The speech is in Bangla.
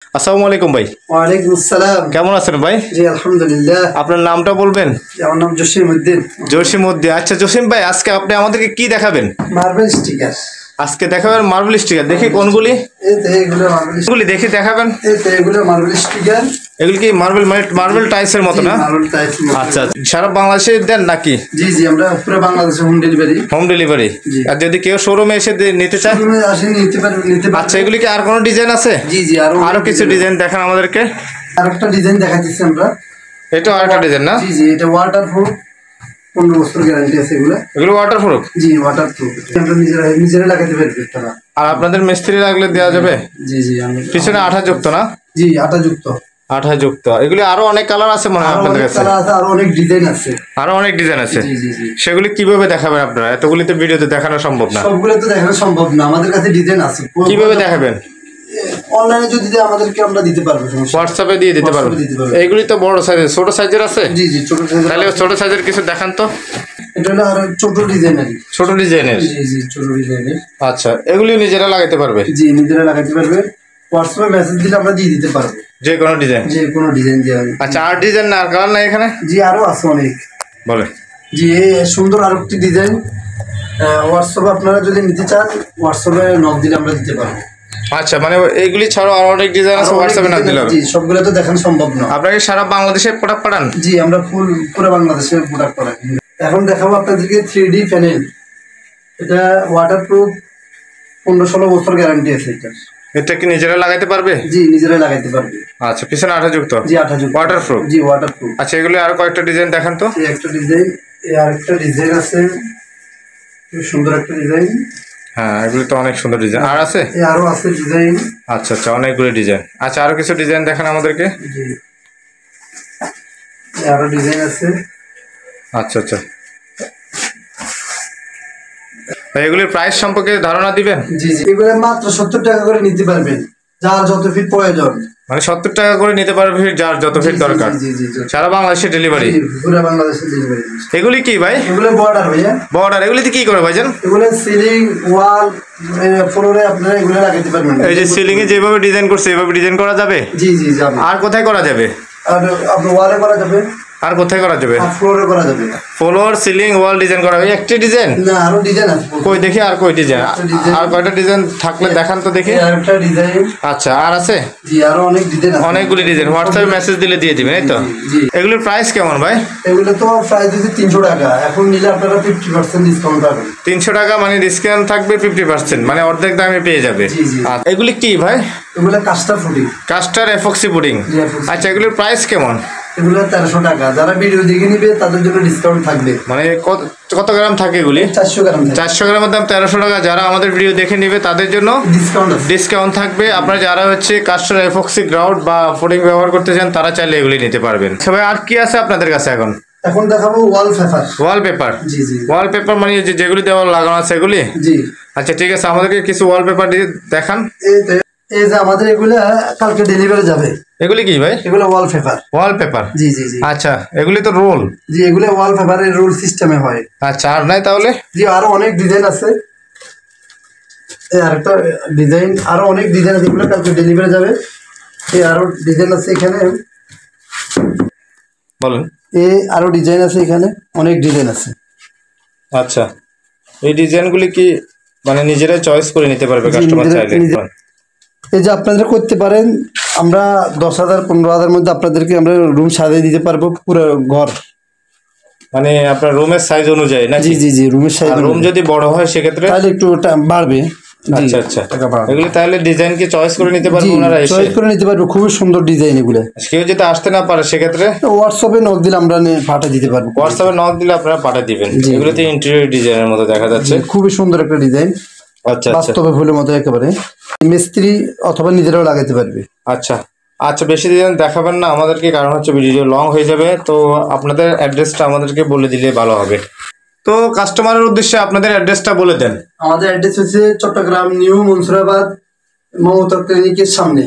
আসসালামু আলাইকুম ভাই। ওয়ালাইকুম আসসালাম। কেমন আছেন ভাই? জি আলহামদুলিল্লাহ। আপনার নামটা বলবেন? আমার নাম জসিমউদ্দিন। জসিমউদ্দিন। আচ্ছা জসিম ভাই, আজকে আপনি আমাদেরকে কি দেখাবেন? Marble sticker. আজকে দেখাবেন মার্বেল স্টিকার। দেখি কোনগুলি? এই তো এগুলো মার্বেল কোনগুলি দেখি দেখাবেন। এই তো এগুলো মার্বেল স্টিকার। এগুলি কি মার্বেল মার্বেল টাইলসের মতো না? মার্বেল টাইলসের মতো। আচ্ছা, সারা বাংলাদেশে দেন নাকি? জি জি, আমরা পুরো বাংলাদেশে হোম ডেলিভারি। Home delivery. আর যদি কেউ শোরুমে এসে নিতে চায়? শোরুমে আসে নিতে পারবে। আচ্ছা, এগুলি কি আর কোনো ডিজাইন আছে? জি জি, আরো কিছু ডিজাইন দেখান আমাদেরকে। আরেকটা ডিজাইন দেখাচ্ছি আমরা। এটা আরেকটা ডিজাইন না? জি জি, এটা ওয়াটারপ্রুফ, 15 বছর গ্যারান্টি আছে এগুলো। এগুলো ওয়াটারপ্রুফ? জি ওয়াটারপ্রুফ, আমরা নিজেরা লাগাতে পারবে তারা। আর আপনাদের মিস্ত্রি লাগলে দেওয়া যাবে? জি জি, পিছনে আঠা যুক্ত না? জি আঠা যুক্ত। আঠা যুক্ত। এগুলি আরো অনেক কালার আছে মনে হয় আপনাদের কাছে? আরো অনেক ডিজাইন আছে। আরো অনেক ডিজাইন আছে। জি জি জি। সেগুলি কিভাবে দেখাবেন আপনারা? এতগুলি তো ভিডিওতে দেখানো সম্ভব না। সবগুলো তো দেখানো সম্ভব না, আমাদের কাছে ডিজাইন আছে। কিভাবে দেখাবেন? অনলাইনে যদি দেয় আমাদেরকে আমরা দিতে পারবো, হোয়াটসঅ্যাপে দিয়ে দিতে পারবো। এইগুলি তো বড় সাইজের, ছোট সাইজের আছে? জি জি, ছোট সাইজের। তাহলে ছোট সাইজের কিছু দেখান তো। এটা হলো আর ছোট ডিজাইনের। ছোট ডিজাইনের? জি জি, ছোট ডিজাইনের। আচ্ছা, এগুলি নিজেরা লাগাইতে পারবে? জি নিজেরা লাগাতে পারবে। হোয়াটসঅ্যাপে মেসেজ দিলে আমরা দিয়ে দিতে পারবো যে কোনো ডিজাইন? যে কোনো ডিজাইন দিয়ে। আচ্ছা, আর ডিজাইন না, আর কালার নাই এখানে? জি আরো আছে অনেক। বলে। জি এই সুন্দর আরো একটি ডিজাইন। হোয়াটসঅ্যাপে আপনারা যদি নিতে চান, হোয়াটসঅ্যাপে নক দিলে আমরা দিতে পারবো। আচ্ছা, মানে এইগুলি ছাড়াও আরো অনেক ডিজাইন আছে, হোয়াটসঅ্যাপে না দিলে হবে? জি, সবগুলো তো দেখানো সম্ভব না। আপনারা কি সারা বাংলাদেশে প্রোডাক্ট পাঠান? জি, আমরা পুরো বাংলাদেশে প্রোডাক্ট পাঠাই। এখন দেখাবো আপনাদেরকে 3D প্যানেল। এটা ওয়াটারপ্রুফ, 15-16 বছর গ্যারান্টি আছে এটা। এটা কি নিজেরা লাগাইতে পারবে? জি নিজেরা লাগাইতে পারবে। আচ্ছা, পিছনে আঠা যুক্ত? জি আঠা যুক্ত। ওয়াটারপ্রুফ? জি ওয়াটারপ্রুফ। আচ্ছা, এগুলি আরো কয়েকটা ডিজাইন দেখান তো। এই একটা ডিজাইন, এই আরেকটা ডিজাইন আছে, খুব সুন্দর একটা ডিজাইন। হ্যাঁ, এগুলি তো অনেক সুন্দর ডিজাইন। আর আছে? এই আরো আছে ডিজাইন। আচ্ছা আচ্ছা, অনেকগুলো ডিজাইন। আচ্ছা, আরো কিছু ডিজাইন দেখান আমাদেরকে। জি, এই আরো ডিজাইন আছে। আচ্ছা আচ্ছা, এগুলির প্রাইস সম্পর্কে ধারণা দিবেন? জি জি, এগুলো মাত্র 70 টাকা করে নিতে পারবেন, যার যত ফিট প্রয়োজন। মানে 70 টাকা করে নিতে পারবে যার যত ফিট দরকার? জি জি জি, সারা বাংলাদেশে ডেলিভারি? পুরো বাংলাদেশে ডেলিভারি। এগুলি কি ভাই? এগুলো বর্ডার ভাইয়া। বর্ডার? এগুলিতে কি করে ভাইজান? এগুলো সিলিং, ওয়াল, ফ্লোরে আপনারা এগুলো লাগাতে পারবেন। এই যে সিলিং এ যেভাবে ডিজাইন করছে এভাবে ডিজাইন করা যাবে? জি জি যাবে। আর কোথায় করা যাবে? আর আপনার ওয়ালে করা যাবে। আর কোথায় করা যাবে? আর ফ্লোরে করা যাবে। ফ্লোর, সিলিং, ওয়াল ডিজাইন করা হবে? একটি ডিজাইন না, আরো ডিজাইন আছে। কই দেখি, আর কই ডিজাইন? আর কয়টা ডিজাইন থাকলে দেখান তো দেখি। আরেকটা ডিজাইন। আচ্ছা, আর আছে? জি আরো অনেক ডিজাইন আছে। অনেকগুলি ডিজাইন। হোয়াটসঅ্যাপে মেসেজ দিলে দিয়ে দিবেন, এই তো? জি। এগুলোর প্রাইস কেমন ভাই? এগুলো তো প্রাইস দিতে 300 টাকা। এখন নিলে আপনারা 50% ডিসকাউন্ট পাবেন। 300 টাকা মানে ডিসকাউন্ট থাকবে 50%, মানে অর্ধেক দামে পেয়ে যাবে। জি জি। আর এগুলি কি ভাই? এগুলো custard pudding. Custard epoxy pudding? জি, epoxy। আচ্ছা, এগুলোর প্রাইস কেমন? এগুলো 1300 টাকা। যারা ভিডিও দেখে নিবে তাদের জন্য ডিসকাউন্ট থাকবে। মানে কত গ্রাম থাকে এগুলি? 400 গ্রাম থাকে। 400 গ্রামের দাম 1300 টাকা। যারা আমাদের ভিডিও দেখে নিবে তাদের জন্য ডিসকাউন্ট আছে। ডিসকাউন্ট থাকবে। আপনারা যারা হচ্ছে কাস্টার এপক্সি গ্রাউন্ড বা পুডিং ব্যবহার করতে চান তারা চাইলে এগুলি নিতে পারবেন। সবাই আর কি আছে আপনাদের কাছে এখন? এখন দেখাবো ওয়ালপেপার। ওয়ালপেপার? জি জি। ওয়ালপেপার মানে যেগুলি দেওয়াল লাগানো আছে এগুলি? জি। আচ্ছা ঠিক আছে, আমাদেরকে কিছু ওয়ালপেপার দিয়ে দেখান। এই যে আমাদের এগুলো কালকে ডেলিভারি যাবে। এগুলি কি ভাই? এগুলো ওয়ালপেপার। ওয়ালপেপার? জি জি জি। আচ্ছা, এগুলি তো রোল? জি, এগুলো ওয়ালপেপারের রোল সিস্টেমে হয়। আচ্ছা, আর নাই তাহলে? জি আরো অনেক ডিজাইন আছে। এই আরেকটা ডিজাইন, আরো অনেক ডিজাইন আছে, এগুলো কালকে ডেলিভারি যাবে। এই আরো ডিজাইন আছে এখানে। বলেন। এই আরো ডিজাইন আছে এখানে, অনেক ডিজাইন আছে। আচ্ছা, এই ডিজাইনগুলি কি মানে নিজেরাই চয়েস করে নিতে পারবে কাস্টমার চাইলে? এই যে আপনাদের করতে পারেন, আমরা 10,000 15,000 মধ্যে আপনাদেরকে আমরা রুম সাজিয়ে দিতে পারবো, পুরো ঘর। মানে আপনার রুমের সাইজ অনুযায়ী না? জি জি জি, রুমের সাইজ। রুম যদি বড় হয় সেক্ষেত্রে তাহলে একটু বাড়বে। আচ্ছা আচ্ছা, এগুলি তাহলে ডিজাইন কি চয়েস করে নিতে পারবে ওনারা এসে? চয়েস করে নিতে পারবে, খুবই সুন্দর ডিজাইন এগুলো। কেউ যদি আসতে না পারে সেক্ষেত্রে হোয়াটসঅ্যাপে নক দিলে আমরা পাঠিয়ে দিতে পারবো। হোয়াটসঅ্যাপে নক দিলে আপনারা পাঠিয়ে দিবেন। এগুলোতে ইন্টেরিয়র ডিজাইনের মতো দেখা যাচ্ছে, খুবই সুন্দর একটা ডিজাইন। আচ্ছা, বাস্তবে ফুলের মতো একেবারে। মিস্ত্রি অথবা নিজেরাও লাগাতে পারবে। আচ্ছা আচ্ছা, বেশি ডিজাইন দেখাবেন না আমাদেরকে, কারণ হচ্ছে ভিডিও লং হয়ে যাবে। তো আপনাদের অ্যাড্রেসটা আমাদেরকে বলে দিলে ভালো হবে। তো কাস্টমারের উদ্দেশ্যে আপনাদের অ্যাড্রেসটা বলে দেন। আমাদের অ্যাড্রেস হচ্ছে চট্টগ্রাম নিউ মনসুরাবাদ মমতা ক্লিনিকের সামনে।